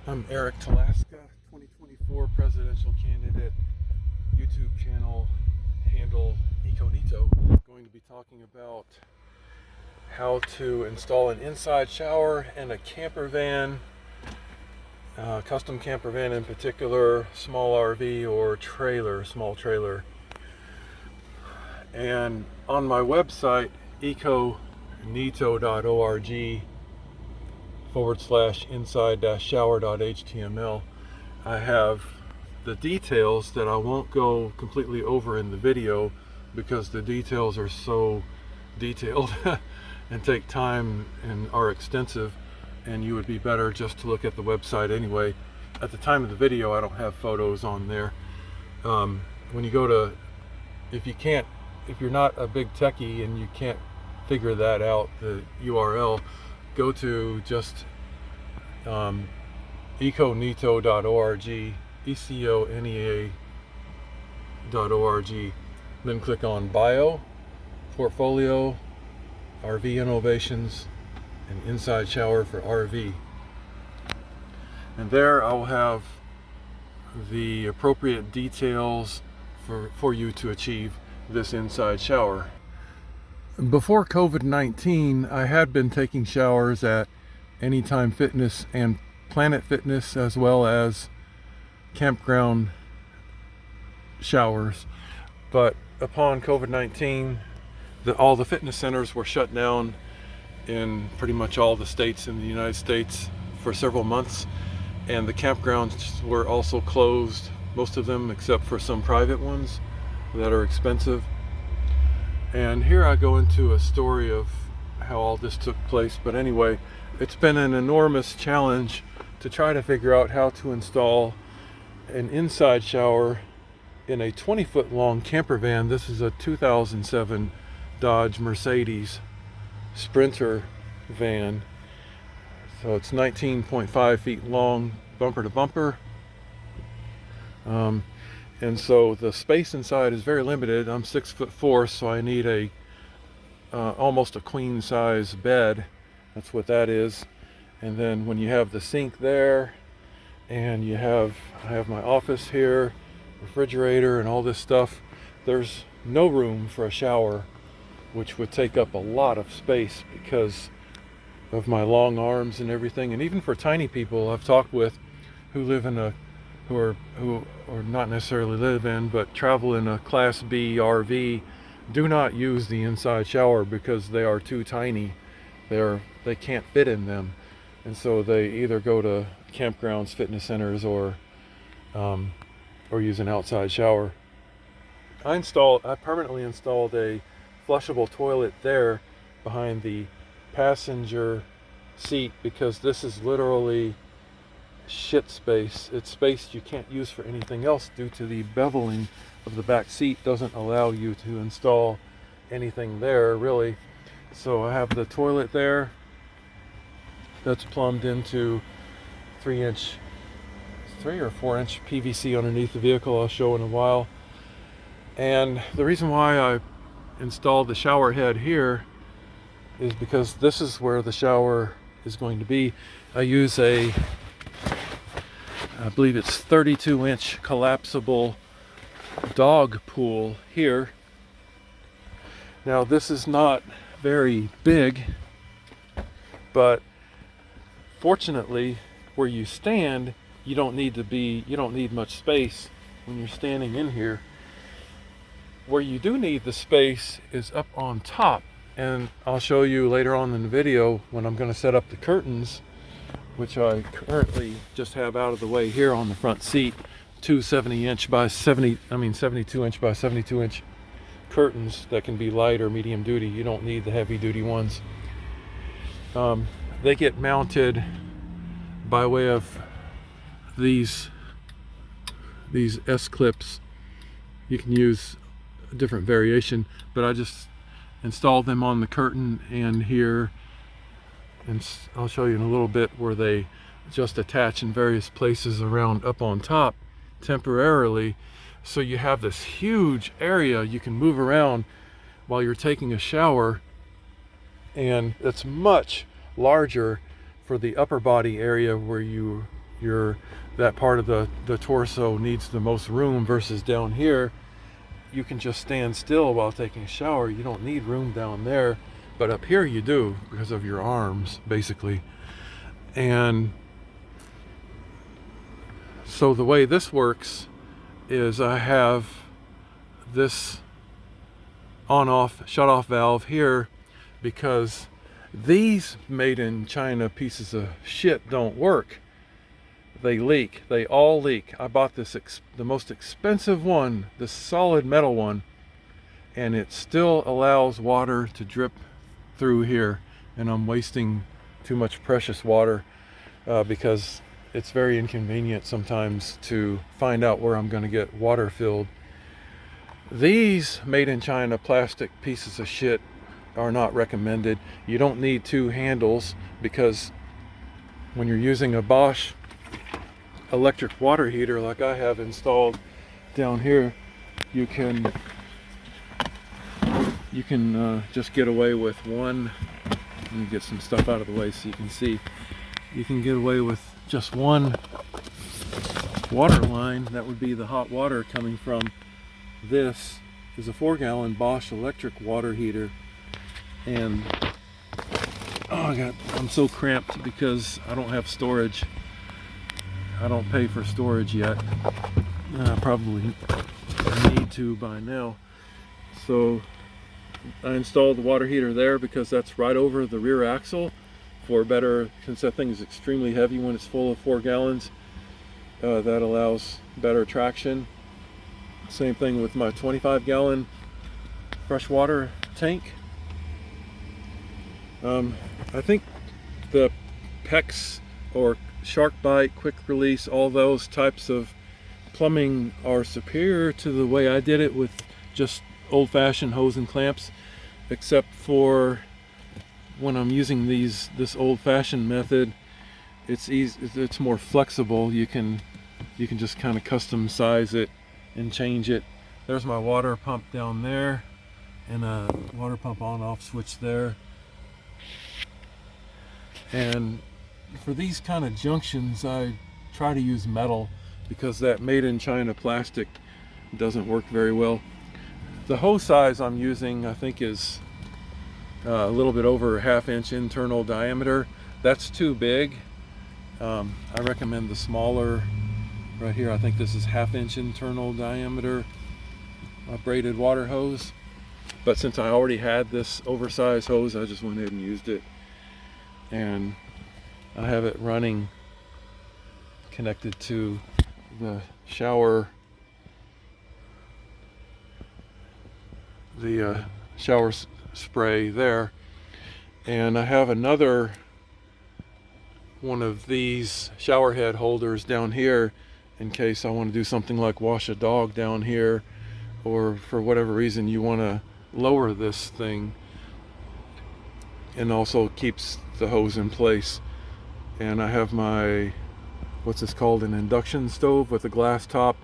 I'm Eric Talaska, 2024 presidential candidate, YouTube channel handle Incognito. I'm going to be talking about how to install an inside shower in a camper van, custom camper van in particular, small RV or trailer, small trailer. And on my website, econito.org /inside-shower.html, I have the details that I won't go completely over in the video because the details are so detailed and take time and are extensive, and you would be better just to look at the website anyway. At the time of the video, I don't have photos on there. When you go to, if you're not a big techie and you can't figure that out, the URL, go to just econito.org, econea.org, then click on Bio, Portfolio, RV Innovations, and Inside Shower for RV. And there I'll have the appropriate details for you to achieve this inside shower. Before COVID-19, I had been taking showers at Anytime Fitness and Planet Fitness, as well as campground showers. But upon COVID-19, all the fitness centers were shut down in pretty much all the states in the United States for several months, and the campgrounds were also closed, most of them except for some private ones that are expensive. And here I go into a story of how all this took place. But anyway, it's been an enormous challenge to try to figure out how to install an inside shower in a 20-foot long camper van. This is a 2007 Dodge Mercedes Sprinter van. So it's 19.5 feet long, bumper to bumper. And so the space inside is very limited. I'm 6'4", so I need a almost a queen size bed. That's what that is. And then when you have the sink there, and I have my office here, refrigerator and all this stuff, there's no room for a shower, which would take up a lot of space because of my long arms and everything. And even for tiny people I've talked with who live in a who not necessarily live in, but travel in a Class B RV, do not use the inside shower because they are too tiny. They can't fit in them, and so they either go to campgrounds, fitness centers, or use an outside shower. I permanently installed a flushable toilet there behind the passenger seat because this is literally shit space. It's space you can't use for anything else due to the beveling of the back seat. Doesn't allow you to install anything there really. So I have the toilet there that's plumbed into 3 or 4 inch PVC underneath the vehicle. I'll show in a while. And the reason why I installed the shower head here is because this is where the shower is going to be. I use I believe it's 32-inch collapsible dog pool here. Now this is not very big, but fortunately where you stand, you don't need much space when you're standing in here. Where you do need the space is up on top, and I'll show you later on in the video when I'm going to set up the curtains, which I currently just have out of the way here on the front seat. 72 inch by 72 inch curtains that can be light or medium duty. You don't need the heavy duty ones. They get mounted by way of these S-clips. You can use a different variation, but I just installed them on the curtain and here, and I'll show you in a little bit where they just attach in various places around up on top temporarily. So you have this huge area you can move around while you're taking a shower, and it's much larger for the upper body area where you that part of the torso needs the most room, versus down here you can just stand still while taking a shower. You don't need room down there, but up here you do, because of your arms basically. And so the way this works is I have this on-off shut-off valve here, because these made in China pieces of shit don't work. They leak. They all leak. I bought this the most expensive one, this solid metal one, and it still allows water to drip through here, and I'm wasting too much precious water because it's very inconvenient sometimes to find out where I'm going to get water filled. These made in China plastic pieces of shit are not recommended. You don't need two handles, because when you're using a Bosch electric water heater like I have installed down here, you can just get away with one. Let me get some stuff out of the way so you can see. You can get away with just one water line. That would be the hot water coming from this is a 4-gallon Bosch electric water heater. And I'm so cramped because I don't have storage. I don't pay for storage yet. Probably need to by now. So I installed the water heater there because that's right over the rear axle for better, since that thing is extremely heavy when it's full of 4 gallons. That allows better traction. Same thing with my 25-gallon freshwater tank. I think the PEX or shark bite, quick release, all those types of plumbing are superior to the way I did it with just old-fashioned hose and clamps, except for when I'm using this old-fashioned method, it's easy, it's more flexible. You can just kind of custom size it and change it. There's my water pump down there, and a water pump on-off switch there. And for these kind of junctions, I try to use metal, because that made in China plastic doesn't work very well. The hose size I'm using, I think, is a little bit over a 1/2 inch internal diameter. That's too big. I recommend the smaller right here. I think this is 1/2 inch internal diameter braided water hose. But since I already had this oversized hose, I just went ahead and used it. And I have it running, connected to the shower, shower spray there. And I have another one of these shower head holders down here in case I want to do something like wash a dog down here, or for whatever reason you want to lower this thing, and also keeps the hose in place. And I have my, what's this called, an induction stove with a glass top.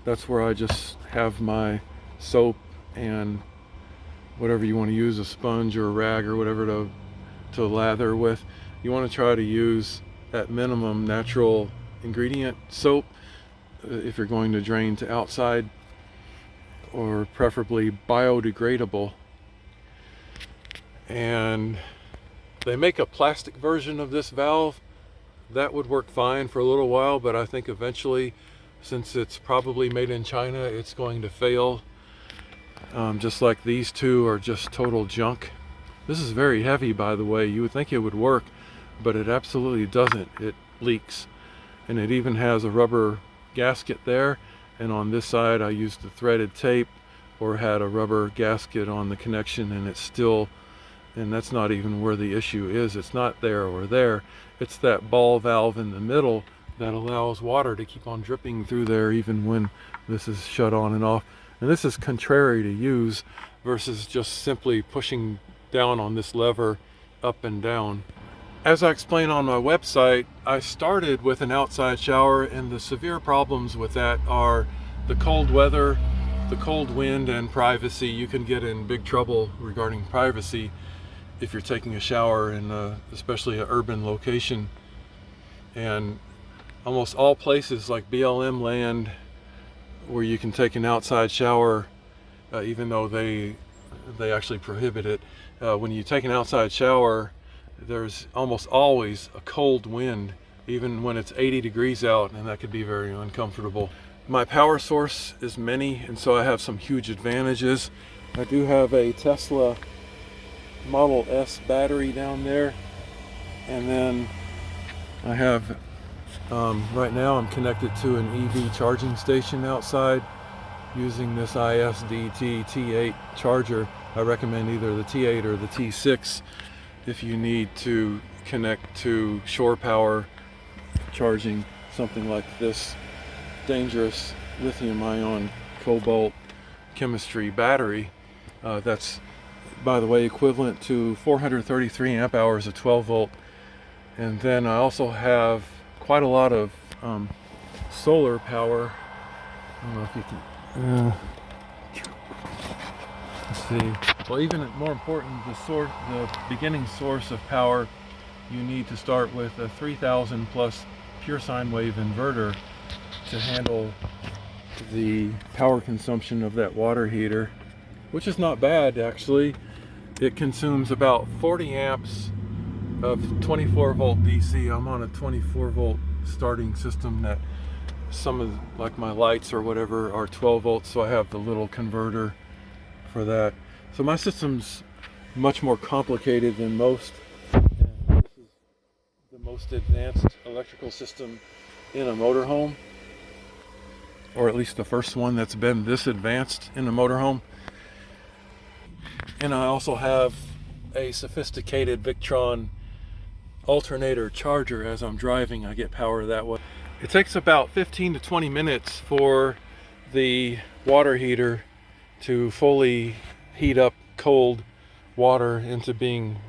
That's where I just have my soap and whatever you want to use, a sponge or a rag or whatever to lather with. You want to try to use at minimum natural ingredient soap if you're going to drain to outside, or preferably biodegradable. And they make a plastic version of this valve that would work fine for a little while, but I think eventually, since it's probably made in China, it's going to fail. Just like these two are just total junk. This is very heavy, by the way. You would think it would work, but it absolutely doesn't. It leaks. And it even has a rubber gasket there, and on this side I used the threaded tape or had a rubber gasket on the connection, and it's still, and that's not even where the issue is. It's not there or there. It's that ball valve in the middle that allows water to keep on dripping through there even when this is shut on and off. And this is contrary to use versus just simply pushing down on this lever up and down. As I explain on my website, I started with an outside shower, and the severe problems with that are the cold weather, the cold wind, and privacy. You can get in big trouble regarding privacy if you're taking a shower in especially an urban location. And almost all places like BLM land where you can take an outside shower, even though they actually prohibit it. When you take an outside shower, there's almost always a cold wind, even when it's 80 degrees out, and that could be very uncomfortable. My power source is many, and so I have some huge advantages. I do have a Tesla Model S battery down there, and then I have right now I'm connected to an EV charging station outside using this ISDT T8 charger. I recommend either the T8 or the T6 if you need to connect to shore power charging something like this dangerous lithium-ion cobalt chemistry battery. That's, by the way, equivalent to 433 amp hours of 12 volt. And then I also have quite a lot of solar power. I don't know if you can let's see. Well, even more important, the beginning source of power, you need to start with a 3000 plus pure sine wave inverter to handle the power consumption of that water heater, which is not bad actually. It consumes about 40 amps of 24 volt DC. I'm on a 24 volt starting system that some of, like my lights or whatever, are 12 volts, so I have the little converter for that. So my system's much more complicated than most, and this is the most advanced electrical system in a motorhome, or at least the first one that's been this advanced in a motorhome. And I also have a sophisticated Victron alternator charger. As I'm driving, I get power that way. It takes about 15 to 20 minutes for the water heater to fully heat up cold water into being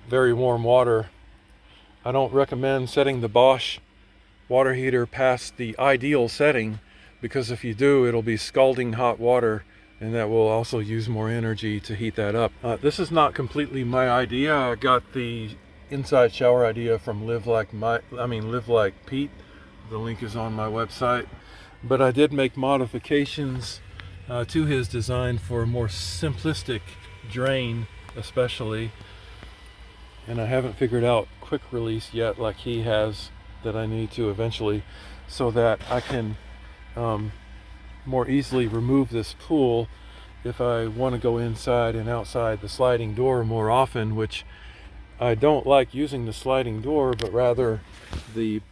very warm water. I don't recommend setting the Bosch water heater past the ideal setting, because if you do, it'll be scalding hot water, and that will also use more energy to heat that up. This is not completely my idea. I got the inside shower idea from Live Like Pete. The link is on my website. But I did make modifications to his design for a more simplistic drain, especially. And I haven't figured out quick release yet like he has, that I need to eventually, so that I can more easily remove this pool if I want to go inside and outside the sliding door more often, which I don't like using the sliding door, but rather the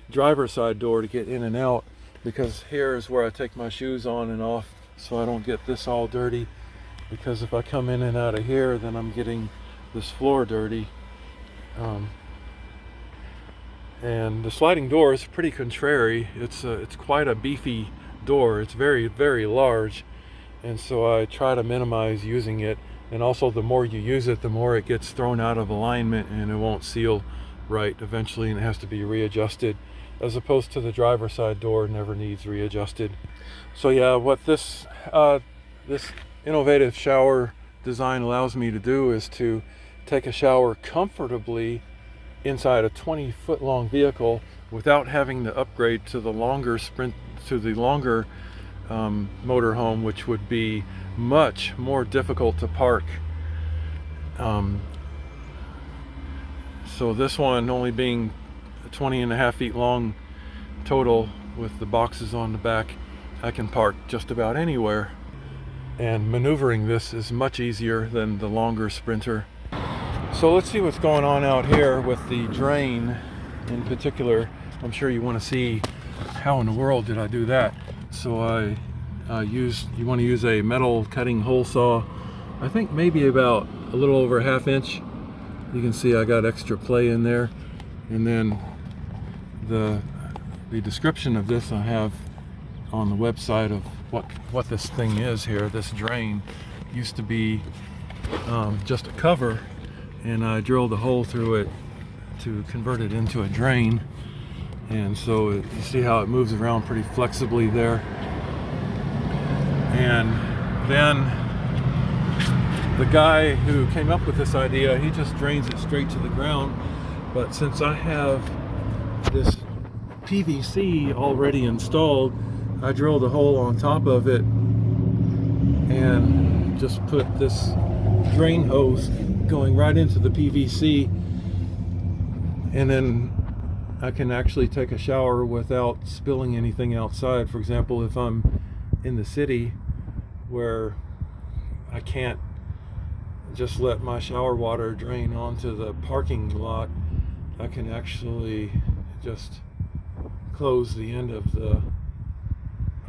driver's side door to get in and out, because here is where I take my shoes on and off, so I don't get this all dirty, because if I come in and out of here, then I'm getting this floor dirty. And the sliding door is pretty contrary. It's quite a beefy door. It's very, very large, and so I try to minimize using it. And also, the more you use it, the more it gets thrown out of alignment, and it won't seal right eventually, and it has to be readjusted, as opposed to the driver's side door never needs readjusted. So yeah, what this innovative shower design allows me to do is to take a shower comfortably inside a 20-foot long vehicle without having to upgrade to the longer motorhome, which would be much more difficult to park. So this one only being 20.5 feet long total, with the boxes on the back, I can park just about anywhere. And maneuvering this is much easier than the longer Sprinter. So let's see what's going on out here with the drain in particular. I'm sure you want to see how in the world did I do that. So you want to use a metal cutting hole saw, I think maybe about a little over a ½ inch. You can see I got extra play in there. And then the description of this I have on the website of what this thing is here. This drain used to be just a cover, and I drilled a hole through it to convert it into a drain. And so you see how it moves around pretty flexibly there. And then the guy who came up with this idea, he just drains it straight to the ground. But since I have this PVC already installed. I drilled a hole on top of it and just put this drain hose going right into the PVC, and then I can actually take a shower without spilling anything outside. For example, if I'm in the city where I can't just let my shower water drain onto the parking lot, I can actually just close the end of the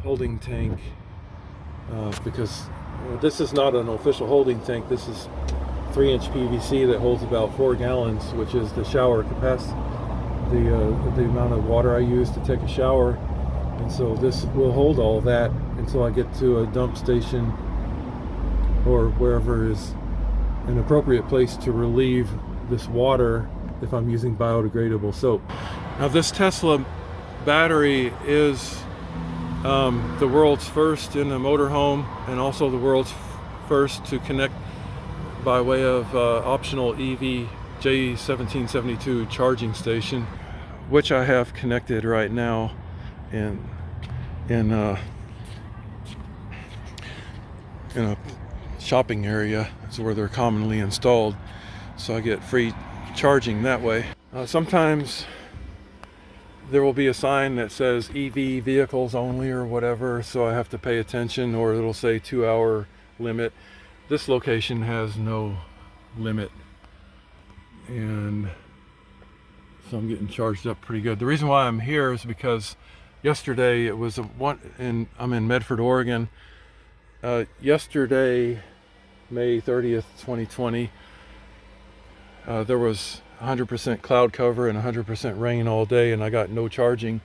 holding tank, because this is not an official holding tank. This is 3-inch PVC that holds about 4 gallons, which is the shower capacity, the amount of water I use to take a shower. And so this will hold all that until I get to a dump station or wherever is an appropriate place to relieve this water if I'm using biodegradable soap. Now, this Tesla battery is the world's first in a motorhome, and also the world's first to connect by way of optional EV J1772 charging station, which I have connected right now in a shopping area. It's where they're commonly installed, so I get free charging that way. Sometimes there will be a sign that says EV vehicles only or whatever, so I have to pay attention, or it'll say 2-hour limit. This location has no limit, and so I'm getting charged up pretty good. The reason why I'm here is because yesterday it was I'm in Medford, Oregon. Yesterday, May 30th, 2020, there was 100% cloud cover and 100% rain all day, and I got no charging.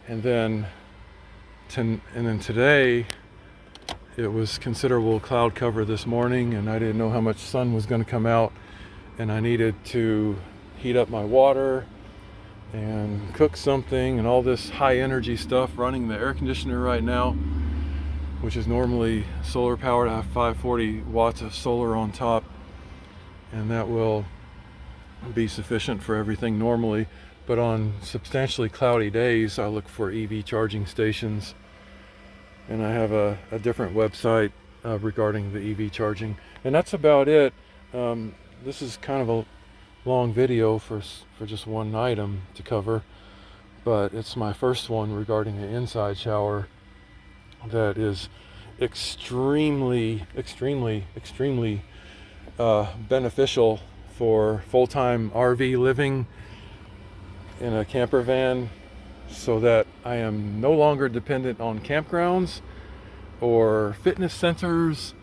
And then today it was considerable cloud cover this morning, and I didn't know how much sun was going to come out, and I needed to heat up my water and cook something and all this high energy stuff, running the air conditioner right now, which is normally solar powered. I have 540 watts of solar on top, and that will be sufficient for everything normally. But on substantially cloudy days, I look for EV charging stations, and I have a different website regarding the EV charging, and that's about it. This is kind of a long video for just one item to cover, but it's my first one regarding an inside shower that is extremely beneficial for full-time RV living in a camper van, so that I am no longer dependent on campgrounds or fitness centers,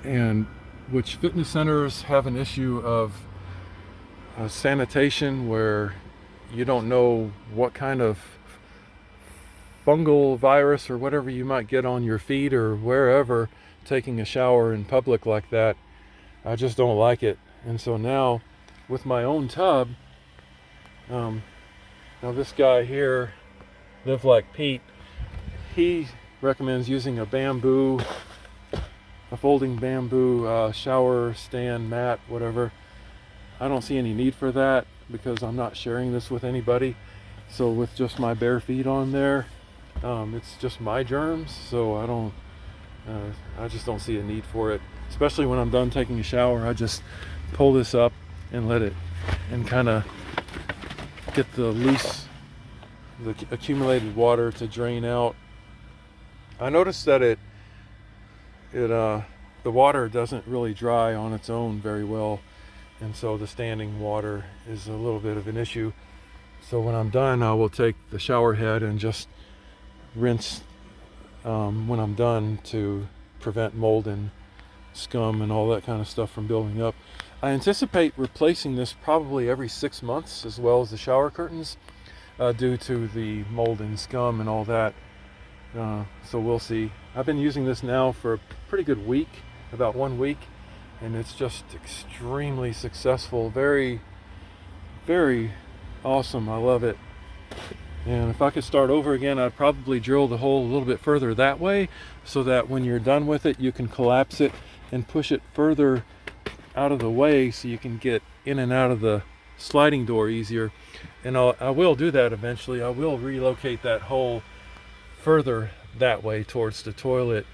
and which fitness centers have an issue of sanitation, where you don't know what kind of fungal virus or whatever you might get on your feet or wherever taking a shower in public like that. I just don't like it. And so now with my own tub, now this guy here, Live Like Pete, he recommends using a folding bamboo shower stand mat, whatever. I don't see any need for that because I'm not sharing this with anybody. So with just my bare feet on there, it's just my germs, so I just don't see a need for it. Especially when I'm done taking a shower, I just pull this up and let it, and kind of get the accumulated water to drain out. I noticed that the water doesn't really dry on its own very well, and so the standing water is a little bit of an issue. So when I'm done, I will take the shower head and just rinse when I'm done, to prevent mold and scum and all that kind of stuff from building up. I anticipate replacing this probably every 6 months, as well as the shower curtains, due to the mold and scum and all that. So we'll see. I've been using this now for a pretty good week, about 1 week, and it's just extremely successful. Very, very awesome. I love it. And if I could start over again, I'd probably drill the hole a little bit further that way, so that when you're done with it, you can collapse it and push it further out of the way, so you can get in and out of the sliding door easier. And I will do that eventually. I will relocate that hole further that way towards the toilet,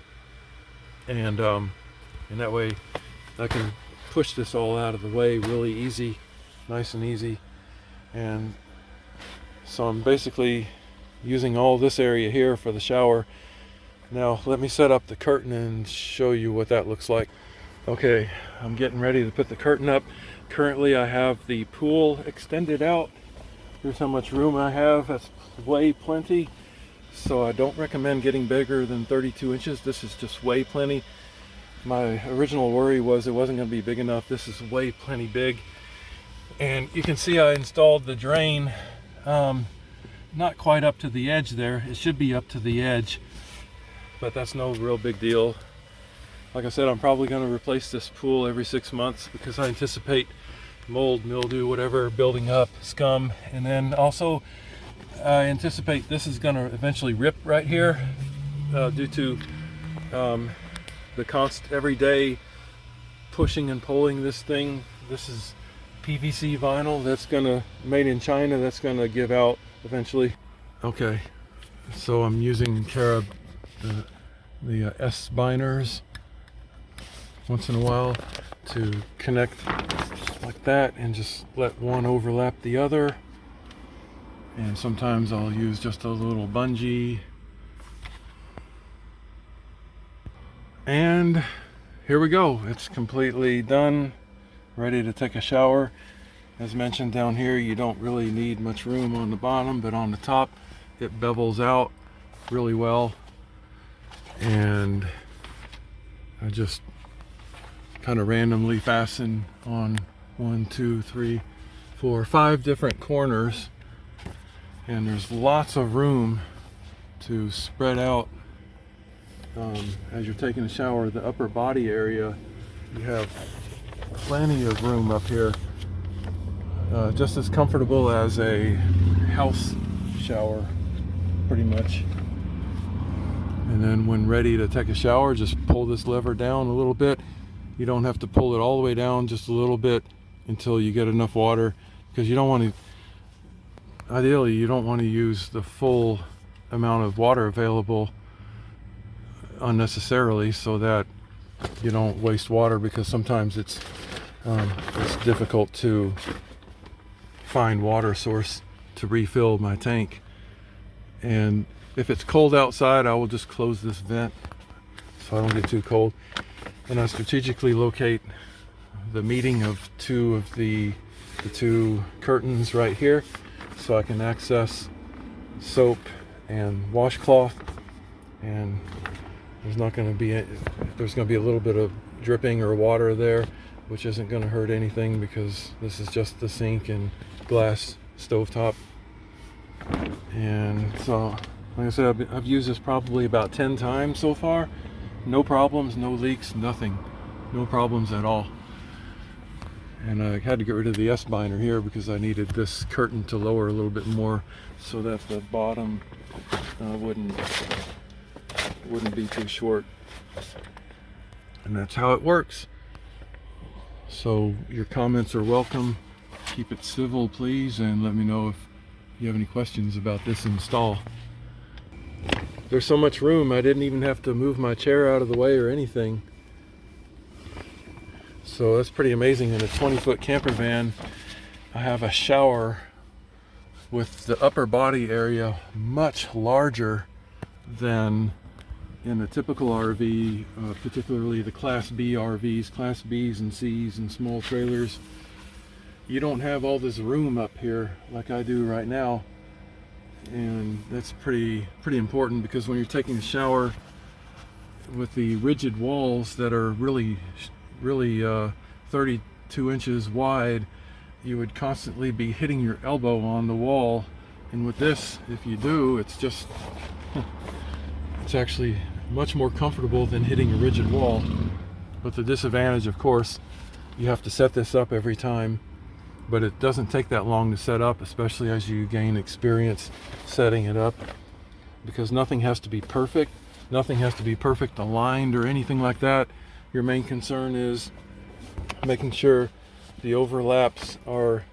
and that way I can push this all out of the way really easy, nice and easy. And so I'm basically using all this area here for the shower. Now let me set up the curtain and show you what that looks like. Okay, I'm getting ready to put the curtain up. Currently I have the pool extended out. Here's how much room I have. That's way plenty. So I don't recommend getting bigger than 32 inches. This is just way plenty. My original worry was it wasn't going to be big enough. This is way plenty big. And you can see I installed the drain not quite up to the edge there. It should be up to the edge, but that's no real big deal. Like I said, I'm probably going to replace this pool every 6 months because I anticipate mold, mildew, whatever building up, scum. And then also I anticipate this is going to eventually rip right here due to the constant everyday pushing and pulling this thing. This is PVC vinyl that's gonna, made in China, that's gonna give out eventually. Okay, so I'm using the S-biners once in a while to connect like that and just let one overlap the other. And sometimes I'll use just a little bungee. And here we go. It's completely done, ready to take a shower. As mentioned down here, you don't really need much room on the bottom, but on the top it bevels out really well. And I just kind of randomly fasten on 1, 2, 3, 4, 5 different corners, and there's lots of room to spread out. As you're taking a shower, the upper body area, you have plenty of room up here, just as comfortable as a house shower pretty much. And then when ready to take a shower, just pull this lever down a little bit. You don't have to pull it all the way down, just a little bit until you get enough water, because you don't want to, ideally you don't want to use the full amount of water available unnecessarily, so that you don't waste water, because sometimes it's difficult to find water source to refill my tank. And if it's cold outside, I will just close this vent so I don't get too cold. And I strategically locate the meeting of the two curtains right here, so I can access soap and washcloth. And there's going to be a little bit of dripping or water there, which isn't going to hurt anything because this is just the sink and glass stovetop. And so, like I said, I've used this probably about 10 times so far. No problems, no leaks, nothing. No problems at all. And I had to get rid of the S-binder here because I needed this curtain to lower a little bit more so that the bottom wouldn't be too short. And that's how it works. So your comments are welcome. Keep it civil, please, and let me know if you have any questions about this install. There's so much room, I didn't even have to move my chair out of the way or anything. So that's pretty amazing. In a 20-foot camper van, I have a shower with the upper body area much larger than in a typical RV, particularly the Class B RVs, Class Bs and Cs and small trailers. You don't have all this room up here like I do right now. And that's pretty important, because when you're taking a shower with the rigid walls that are really 32 inches wide, you would constantly be hitting your elbow on the wall. And with this, if you do, it's actually much more comfortable than hitting a rigid wall. But the disadvantage, of course, you have to set this up every time. But it doesn't take that long to set up, especially as you gain experience setting it up, because nothing has to be perfect. Nothing has to be perfect aligned or anything like that. Your main concern is making sure the overlaps are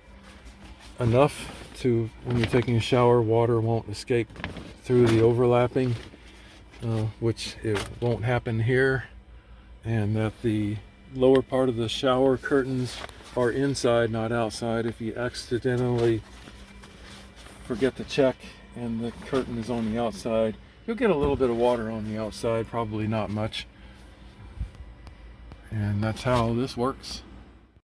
enough to, when you're taking a shower, water won't escape through the overlapping, which it won't happen here, and that the lower part of the shower curtains are inside, not outside. If you accidentally forget to check and the curtain is on the outside, you'll get a little bit of water on the outside, probably not much. And that's how this works.